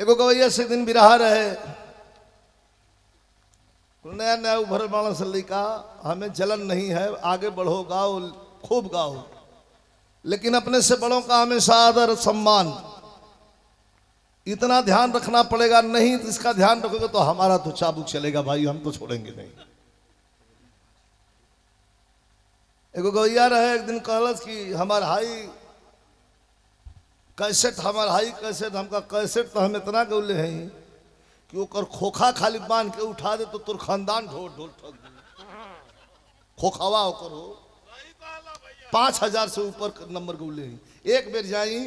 एगो गवैया से दिन बिरहा रहे, नया नया उभर वाला सल्ली का हमें जलन नहीं है, आगे बढ़ो गाओ खूब गाओ, लेकिन अपने से बड़ों का हमेशा आदर सम्मान इतना ध्यान रखना पड़ेगा। नहीं तो इसका ध्यान रखोगे तो हमारा तो चाबुक चलेगा भाई, हम तो छोड़ेंगे नहीं। एगो गवैया रहे, एक दिन कहलस कि हमार हाई कैसेट, हमार हाई कैसेट, हमका कैसेट तो हम इतना गौले हैं कि ओकर खोखा खाली बांध के उठा दे तो तोर खानदान ढोल ढोल ठग दे। खोखावा ओकर हो 5000 से ऊपर नंबर गौले हैं। एक बेर जाई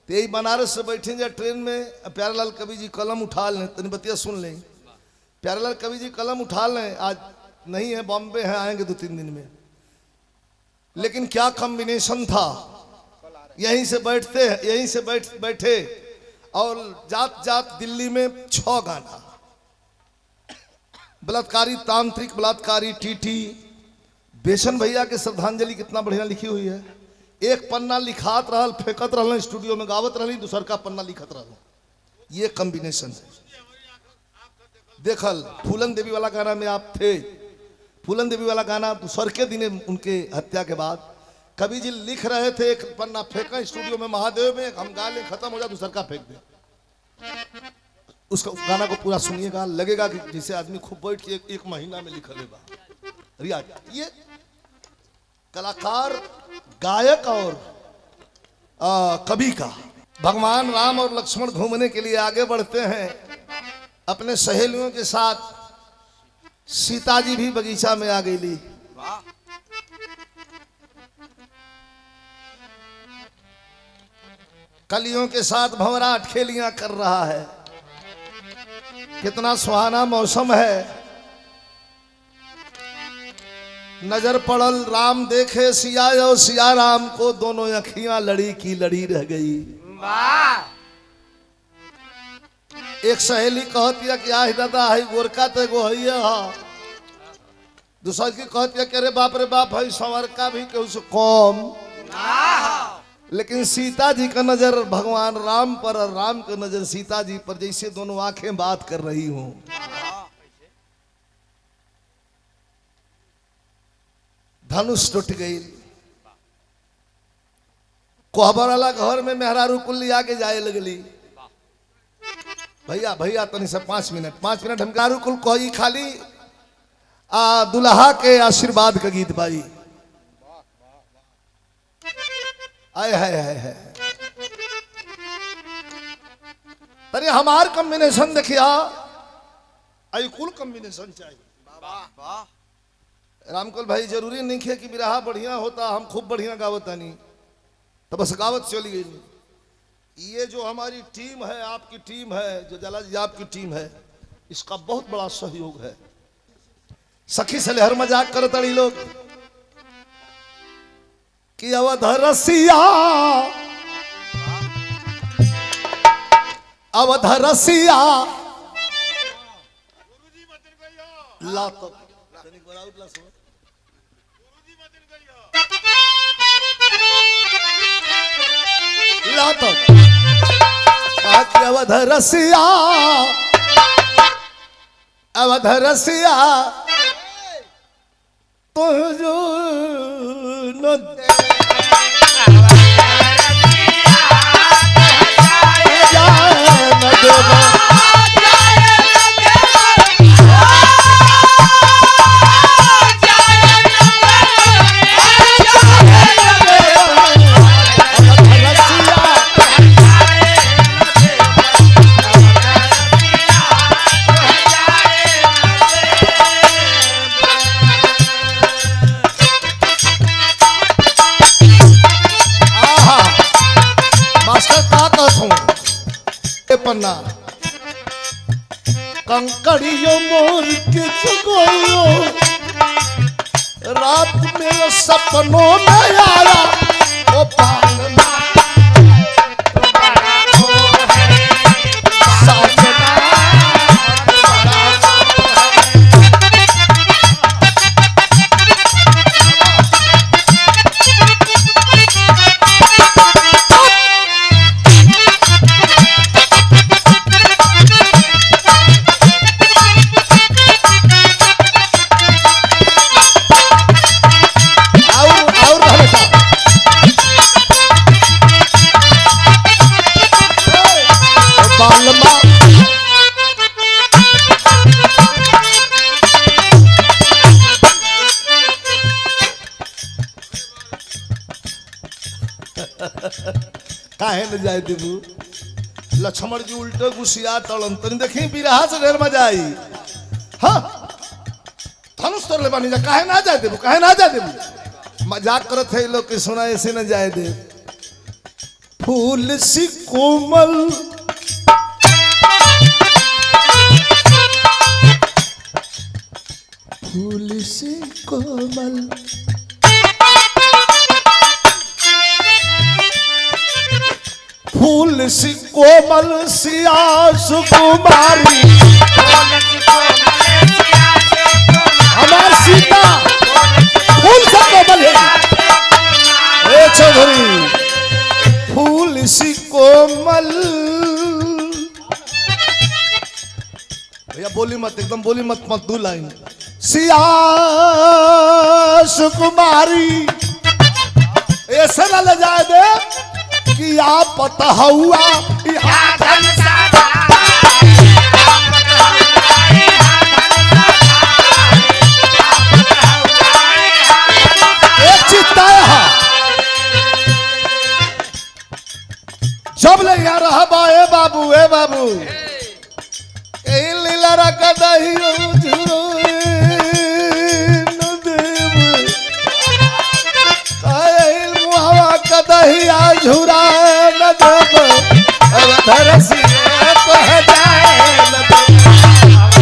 तो यही बनारस से बैठे जा ट्रेन में, प्यारेलाल कवि जी कलम उठा लें, तनी बतिया सुन लें। प्यारेलाल कवि जी कलम उठा लें, आज नहीं है बॉम्बे हैं, आएंगे 2-3 दिन में। लेकिन क्या कॉम्बिनेशन था, यहीं से बैठे और जात जात दिल्ली में 6 गाना, बलात्कारी तांत्रिक, बलात्कारी टीटी। बेसन भैया के श्रद्धांजलि कितना बढ़िया लिखी हुई है। एक पन्ना लिखात रहल, फेंकत रहल, स्टूडियो में गावत रहली, दूसर का पन्ना लिखत रहल। ये कॉम्बिनेशन है। देखल फूलन देवी वाला गाना में आप थे, फूलन देवी वाला गाना दूसर के दिन उनके हत्या के बाद कवि जी लिख रहे थे, एक पन्ना फेंका स्टूडियो में महादेव में, हम गा ले, खत्म हो जाए, दूसर का फेंक दे। उसका गाना को पूरा सुनिएगा, लगेगा कि जैसे आदमी खूब बैठ के एक महीना में लिखल है बा रियाज। ये कलाकार, गायक और कवि का। भगवान राम और लक्ष्मण घूमने के लिए आगे बढ़ते हैं अपने सहेलियों के साथ। सीता जी भी बगीचा में आ गई। कलियों के साथ भंवरा खेलियां कर रहा है। कितना सुहाना मौसम है। नजर पड़ल राम देखे सिया और सिया राम को, दोनों अखियां लड़ी की लड़ी रह गई। एक सहेली कहती है कि आह दादा है गोरका तो एगो है, दूसरा की कहती है कि अरे बाप रे बाप है संवर का भी केहू से कम। लेकिन सीता जी का नजर भगवान राम पर और राम का नजर सीता जी पर, जैसे दोनों आंखें बात कर रही हों। धनुष टूट गई। कोहबर वाला घर में मेहरारू कुल्ली आके जाए लगली, भैया भैया तनी से 5 मिनट हम गारू कुल कोई खाली दुल्हा के आशीर्वाद का गीत बाई। आए है तरी हमार कॉम्बिनेशन देखिया, आई कुल कॉम्बिनेशन चाहिए। रामकुल भाई जरूरी नहीं है कि बिरहा बढ़िया होता, हम खूब बढ़िया गावतानी तो बस गावत चली गई। ये जो हमारी टीम है, आपकी टीम है, जो जला जी आपकी टीम है, इसका बहुत बड़ा सहयोग है। सखी से हर मजाक करतड़ी लोग कि अवध रसिया, अवध रसिया ला तो ला तो अवध रसिया, अवध रसिया तो जो न पन्ना कंकड़ियों मोर के चुगोयो, रात में सपनों में आया वो पालना बलमा काहे न जाए देबू लक्ष्मण जी उल्टे गुसिया तड़न तनी देखी बिरहा से ढेर मजा आई हाँ धनुष तोड़ ले बानी जा काहे ना जाए देबू काहे ना जाए देबू मजाक करत है लोग के सुना ऐसे न जाए दे फूल सी कोमल फूल सी कोमल फूल सी कोमल सिया सुकुमारी हमार सीता फूल सा कोमल है ए चौधरी फूल सी कोमल भैया बोली मत एकदम बोली मत मत दो लाइन सिया सुकुमारी ऐसे ना ले जाए दे कि आप पता हुआ एक चीज तय है जब ले यहाँ रहा बा ए बाबू लीला रखा दही कदहिया झुरा न देब धरसिया कह जाए न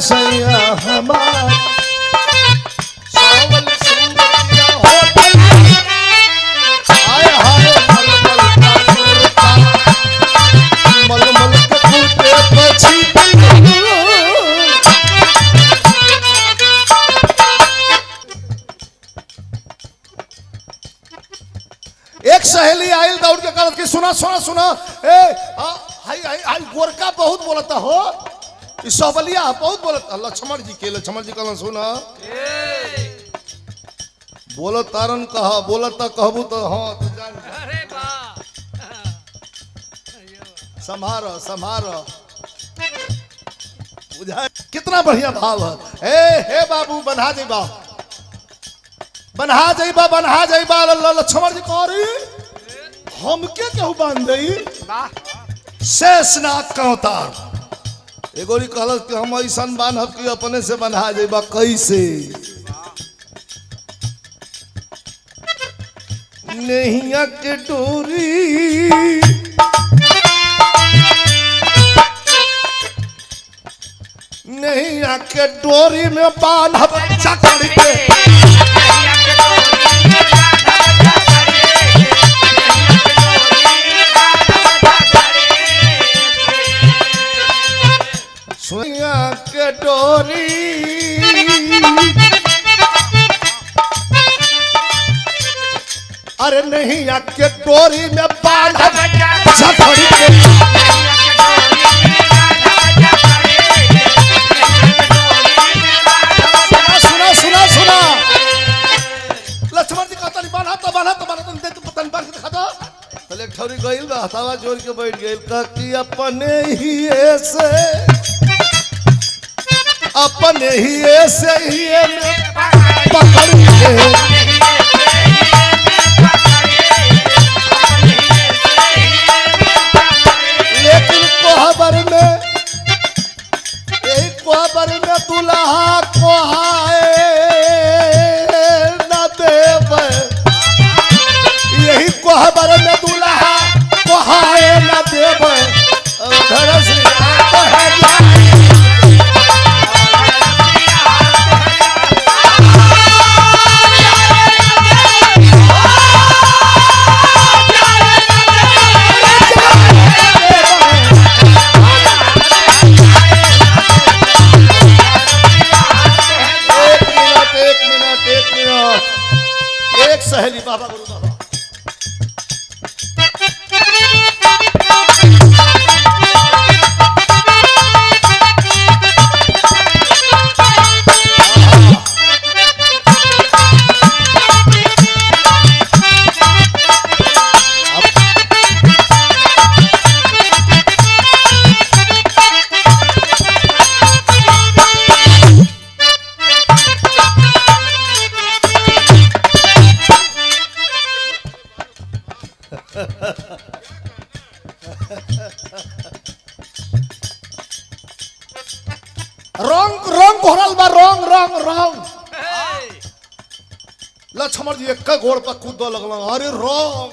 सैया हमार सावल सिंधिया होटल आए हाय मलमल के फूटे पछी एक सहेली आइल दौड़ के कहत कि सुना सुना सुना ए हाय हाय हाय गोरका बहुत बोलता हो सबलिया बहुत बोलता लक्ष्मण जी कहलन सुना बोलो तारन कहा बोलता कहबू तो हाँ तो जान अरे संभारो बुझा कितना बढ़िया भाव है हे बाबू बन्हा जाइबा लक्ष्मण जी कह रही हमके केहू बांध दई शेषनाग का अवतार एगोरी कहलस कि हम ऐसा बांधब कि अपने से बन्हा जाइबा कैसे नैया के डोरी नैया के डोरी में बांधब जकड़ के सुइया के डोरी अरे नहीं के डोरी में बांधब जकड़ के सुना लक्ष्मण जी कहता नहीं बांधा तो पता नहीं बांध के दिखा दो एक ठौरी गइल बा हथावा जोड़ के बैठ गइल कि अपने ही ऐसे ही पकड़ के लेकिन कोहबर में यही कोहबर में दुल्हा कोहाए न देव यही कोहबर में दुल्हा कोहाए न देव धर से एक सहेली बाबा गुरु बाबा रंग घोरल बा रंग लक्ष्मण जी एक गोड़ पर कूद लगल अरे रंग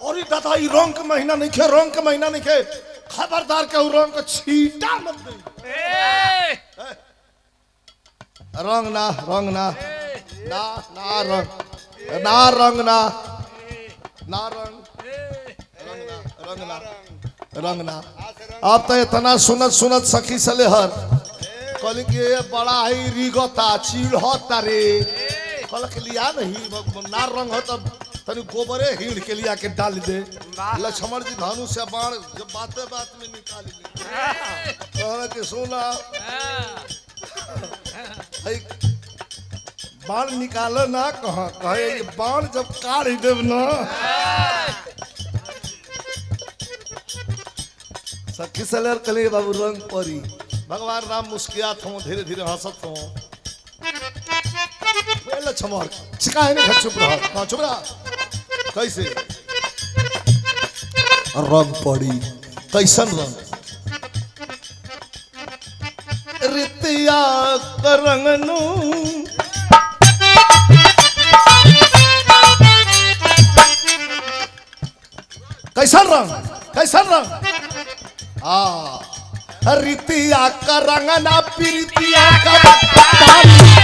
अरे दादा ई रंग के महीना नहीं खे खबरदार के रंग के छीटा मत दे रंग ना आप तो इतना सुनत सखी सलेहर कहली कि बड़ा ही रिगता चिढ़ता रे कल के लिया नहीं ना रंग हो तब तनी गोबरे हीड़ के लिया के डाल दे लक्ष्मण जी धानु से बाण जब बात में निकाल ले के सोना बाण निकालो ना कहे बाण जब काट देव ना सखी सलेहर कली बाबू रंग परी भगवान राम मुस्कियात हो धीरे धीरे हंसत हो लक्ष्मण शिकाय नहीं चुप रहा कैसे रंग पड़ी कैसन रंग रितिया करंगनु कैसन रंग रितिया का रंगना प्रीतिया का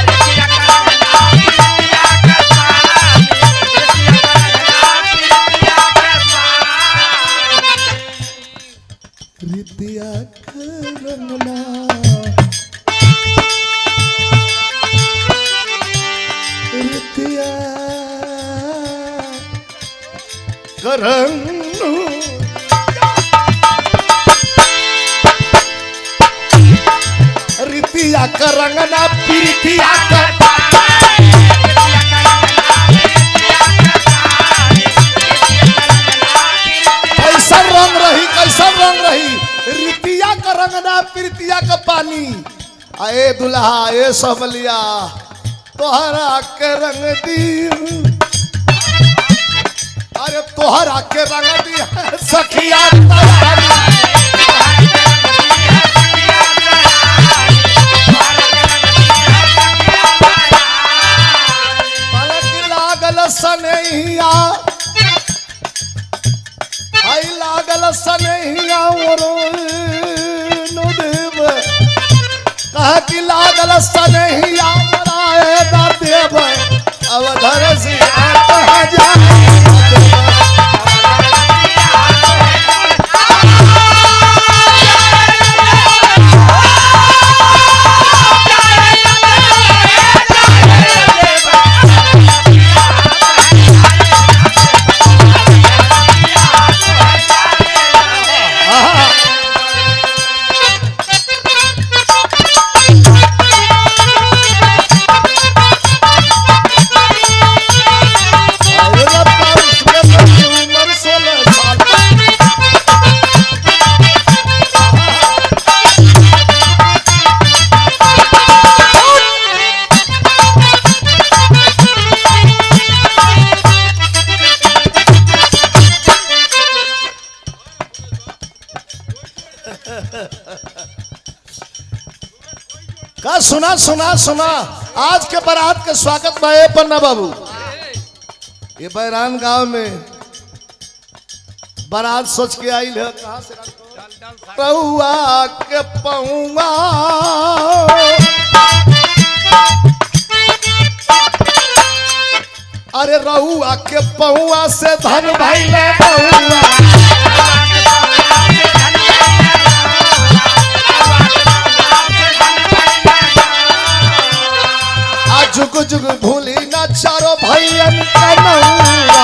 रितिया का रंगना रितिया का रंग रितिया का रंगना प्रीतिया का कैसन रंग रही रितिया का रंगना प्रीतिया का पानी आए दुल्हा ए सबलिया तोहरा के रंग दी अरे तोहरा के रंग दी सखिया सनैया आई लागल सनैया नो देव कह कि लागल सनैया मराए ना देव अब घर से जा का सुना सुना सुना आज के बारात के स्वागत भाई पन्ना बाबू। ये बैरान गांव में बारात सोच के आई है। कहां से रउआ के पौआ अरे रउआ के पौआ से धन भाई ले जुग जुग भूली ना चारो भैयन का नौआ।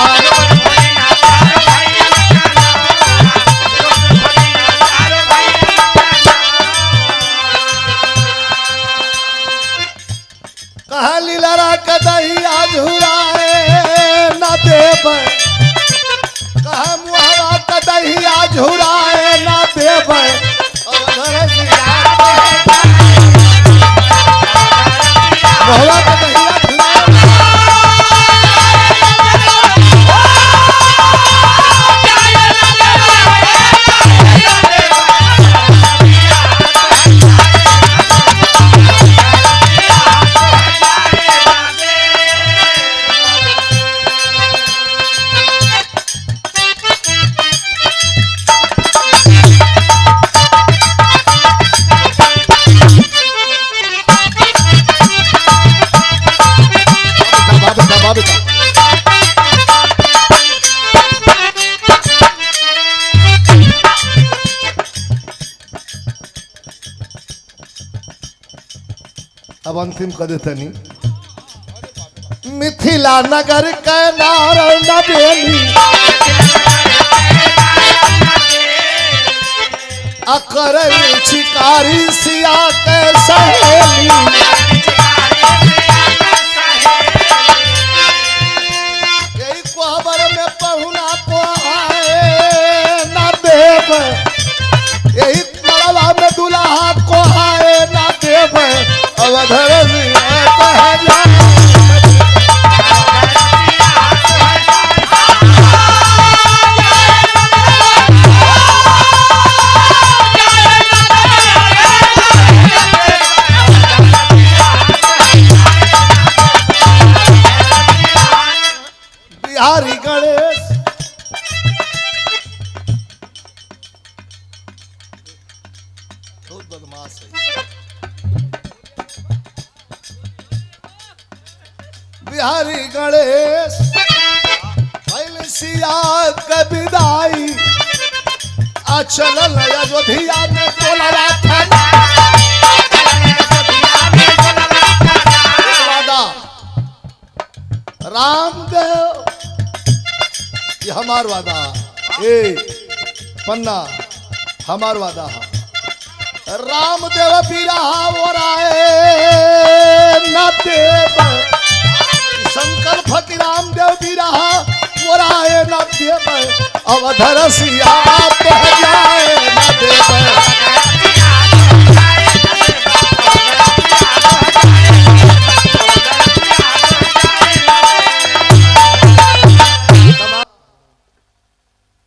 कहा लीला कदही आज हुराए ना देव, कहा मुहरा कदही आज हुराए ना देव। अब अंतिम कर देते नहीं। मिथिला नगर के नारायण बेली अकरली शिकारी सिया के सहेली। यही कोहबर में पहुना को आए ना देव, यही मड़वा में दुल्हा को आए ना देव। अवधर बिहारी गणेश बहुत बदमाश है। बिहारी गणेश पहले सिया के विदाई अचल अयोध्या में तोला था रामदेव। ये हमार वादा ए पन्ना हमार वादा रामदेव बिरहा ओराए न देव। शंकर फकीर रामदेव बिरहा ओराए न देव। अवधर सिया जाए न देव।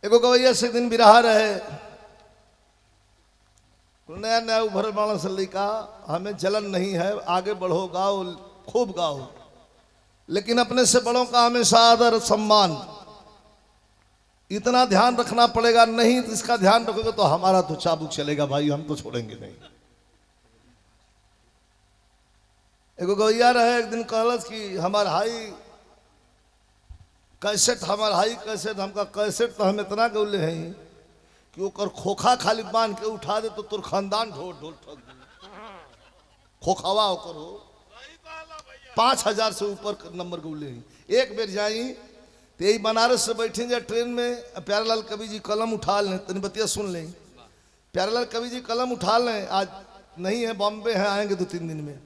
एगो गवैया से दिन बिरहा रहे, नया नया उभर वाला से लिखा हमें जलन नहीं है, आगे बढ़ो गाओ खूब गाओ, लेकिन अपने से बड़ों का हमेशा आदर सम्मान इतना ध्यान रखना पड़ेगा। नहीं तो इसका ध्यान रखोगे तो हमारा तो चाबुक चलेगा भाई, हम तो छोड़ेंगे नहीं। एगो गवैया रहे एक दिन कहलस कि हमार हाई कैसेट हमार हाई कैसेट हमका कैसेट तो हम इतना गौले हैं कि ओकर खोखा खाली बांध के उठा दे तो तोर खानदान ढोल ढोल ठग खोखावा ओकर हो। 5000 से ऊपर नंबर गौले हैं। एक बेर जाई तो यही बनारस से बैठे जा ट्रेन में, प्यारेलाल कवि जी कलम उठा लें, तनी बतिया सुन लें। प्यारेलाल कवि जी कलम उठा लें, आज नहीं है बॉम्बे है, आएंगे 2-3 दिन में।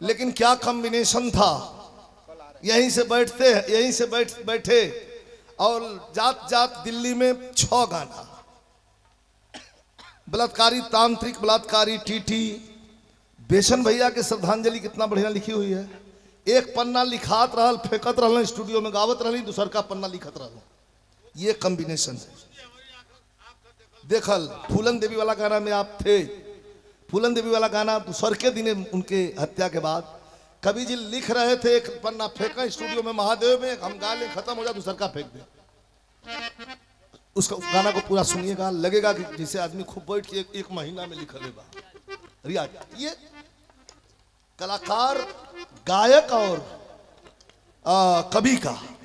लेकिन क्या कॉम्बिनेशन था, यहीं से बैठते यहीं से बैठे और जात जात दिल्ली में 6 गाना, बलात्कारी तांत्रिक बलात्कारी टीटी बेसन भैया के श्रद्धांजलि कितना बढ़िया लिखी हुई है। एक पन्ना लिखात रहल फेंकत रहल स्टूडियो में गावत रहली, दूसर का पन्ना लिखत रहल। ये कॉम्बिनेशन है। देखल फूलन देवी वाला गाना में आप थे। फूलन देवी वाला गाना सर के दिन उनके हत्या के बाद कवि जी लिख रहे थे, एक पन्ना फेंका स्टूडियो में महादेव में, हम गा ले खत्म हो जाए दूसर का फेंक दे। उसका गाना को पूरा सुनिएगा, लगेगा कि जैसे आदमी खूब बैठ के एक महीना में लिखल है बा रियाज। ये कलाकार गायक और कवि का